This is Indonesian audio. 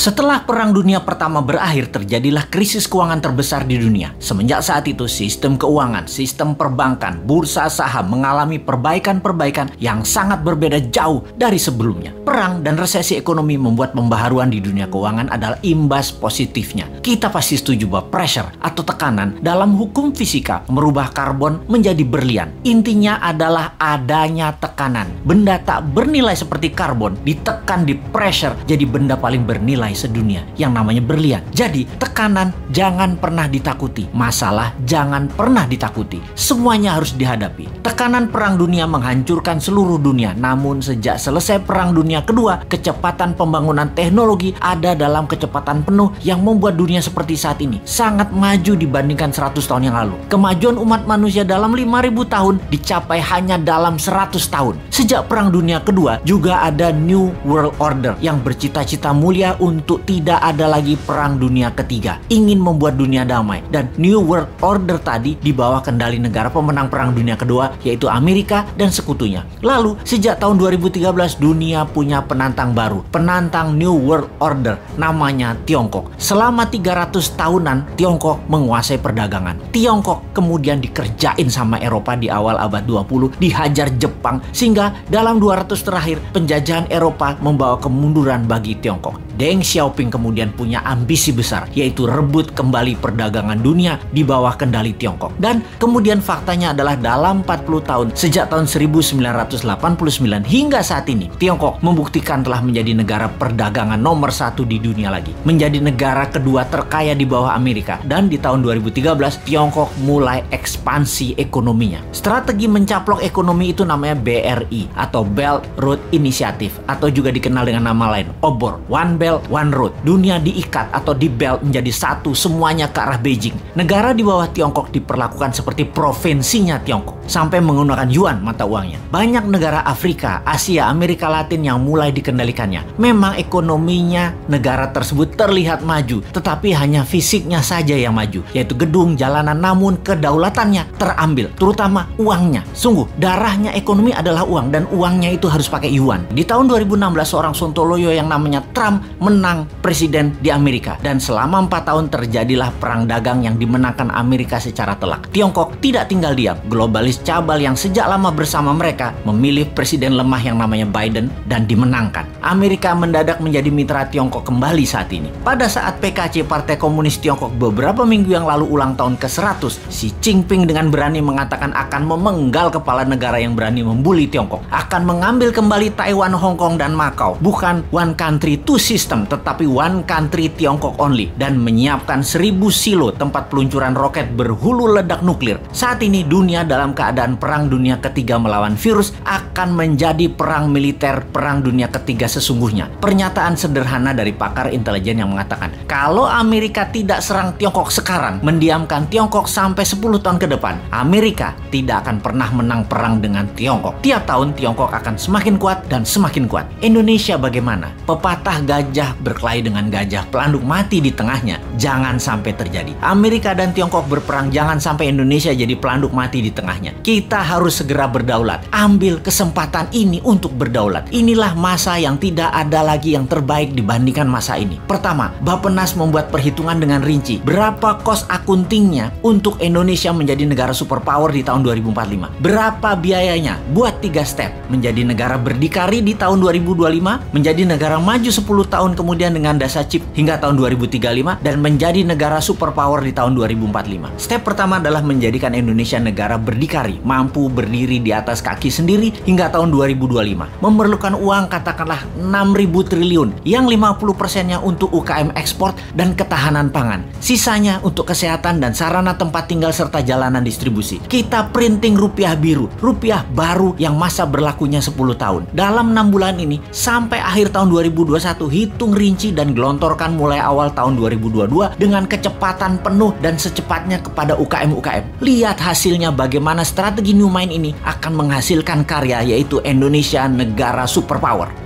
Setelah Perang Dunia Pertama berakhir, terjadilah krisis keuangan terbesar di dunia. Semenjak saat itu, sistem keuangan, sistem perbankan, bursa saham mengalami perbaikan-perbaikan yang sangat berbeda jauh dari sebelumnya. Perang dan resesi ekonomi membuat pembaharuan di dunia keuangan adalah imbas positifnya. Kita pasti setuju bahwa pressure atau tekanan dalam hukum fisika merubah karbon menjadi berlian. Intinya adalah adanya tekanan. Benda tak bernilai seperti karbon ditekan di pressure jadi benda paling bernilai sedunia yang namanya berlian. Jadi tekanan jangan pernah ditakuti, masalah jangan pernah ditakuti, semuanya harus dihadapi. Tekanan Perang Dunia menghancurkan seluruh dunia, namun sejak selesai Perang Dunia Kedua, kecepatan pembangunan teknologi ada dalam kecepatan penuh yang membuat dunia seperti saat ini sangat maju dibandingkan 100 tahun yang lalu. Kemajuan umat manusia dalam 5.000 tahun dicapai hanya dalam 100 tahun. Sejak Perang Dunia Kedua juga ada New World Order yang bercita-cita mulia untuk tidak ada lagi Perang Dunia Ketiga, ingin membuat dunia damai. Dan New World Order tadi di bawah kendali negara pemenang Perang Dunia Kedua, yaitu Amerika dan sekutunya. Lalu sejak tahun 2013 dunia punya penantang baru, penantang New World Order, namanya Tiongkok. Selama 300 tahunan Tiongkok menguasai perdagangan. Tiongkok kemudian dikerjain sama Eropa di awal abad 20, dihajar Jepang, sehingga dalam 200 terakhir penjajahan Eropa membawa kemunduran bagi Tiongkok. Deng Xiaoping kemudian punya ambisi besar, yaitu rebut kembali perdagangan dunia di bawah kendali Tiongkok. Dan kemudian faktanya adalah dalam 40 tahun, sejak tahun 1989 hingga saat ini, Tiongkok membuktikan telah menjadi negara perdagangan nomor 1 di dunia lagi. Menjadi negara kedua terkaya di bawah Amerika. Dan di tahun 2013, Tiongkok mulai ekspansi ekonominya. Strategi mencaplok ekonomi itu namanya BRI atau Belt Road Initiative, atau juga dikenal dengan nama lain, OBOR, One Belt One Road. Dunia diikat atau di belt menjadi satu, semuanya ke arah Beijing. Negara di bawah Tiongkok diperlakukan seperti provinsinya Tiongkok, sampai menggunakan yuan mata uangnya. Banyak negara Afrika, Asia, Amerika Latin yang mulai dikendalikannya. Memang ekonominya negara tersebut terlihat maju, tetapi hanya fisiknya saja yang maju, yaitu gedung, jalanan, namun kedaulatannya terambil, terutama uangnya. Sungguh, darahnya ekonomi adalah uang, dan uangnya itu harus pakai yuan. Di tahun 2016, seorang sontoloyo yang namanya Trump menang presiden di Amerika, dan selama 4 tahun terjadilah perang dagang yang dimenangkan Amerika secara telak. Tiongkok tidak tinggal diam. Globalis cabal yang sejak lama bersama mereka memilih presiden lemah yang namanya Biden dan dimenangkan. Amerika mendadak menjadi mitra Tiongkok kembali saat ini. Pada saat PKC, Partai Komunis Tiongkok, beberapa minggu yang lalu ulang tahun ke-100, Xi Jinping dengan berani mengatakan akan memenggal kepala negara yang berani membuli Tiongkok, akan mengambil kembali Taiwan, Hong Kong, dan Macau. Bukan one country two system, tetapi one country Tiongkok only, dan menyiapkan 1000 silo tempat peluncuran roket berhulu ledak nuklir. Saat ini dunia dalam keadaan Perang Dunia Ketiga melawan virus akan menjadi perang militer Perang Dunia Ketiga sesungguhnya. Pernyataan sederhana dari pakar intelijen yang mengatakan, kalau Amerika tidak serang Tiongkok sekarang, mendiamkan Tiongkok sampai 10 tahun ke depan, Amerika tidak akan pernah menang perang dengan Tiongkok. Tiap tahun Tiongkok akan semakin kuat dan semakin kuat. Indonesia bagaimana? Pepatah gajah berkelahi dengan gajah, pelanduk mati di tengahnya. Jangan sampai terjadi. Amerika dan Tiongkok berperang, jangan sampai Indonesia jadi pelanduk mati di tengahnya. Kita harus segera berdaulat. Ambil kesempatan ini untuk berdaulat. Inilah masa yang tidak ada lagi yang terbaik dibandingkan masa ini. Pertama, Bappenas membuat perhitungan dengan rinci. Berapa cost accountingnya untuk Indonesia menjadi negara superpower di tahun 2045? Berapa biayanya? Buat 3 step. Menjadi negara berdikari di tahun 2025, menjadi negara maju 10 tahun kemudian dengan dasa chip hingga tahun 2035, dan menjadi negara superpower di tahun 2045. Step pertama adalah menjadikan Indonesia negara berdikari, mampu berdiri di atas kaki sendiri hingga tahun 2025. Memerlukan uang katakanlah 6.000 triliun, yang 50%-nya untuk UKM ekspor dan ketahanan pangan. Sisanya untuk kesehatan dan sarana tempat tinggal serta jalanan distribusi. Kita printing rupiah biru, rupiah baru yang masa berlakunya 10 tahun. Dalam 6 bulan ini sampai akhir tahun 2021, hitung rinci dan gelontorkan mulai awal tahun 2022 dengan kecepatan penuh dan secepatnya kepada UKM-UKM. Lihat hasilnya bagaimana strategi New Mind ini akan menghasilkan karya, yaitu Indonesia negara superpower.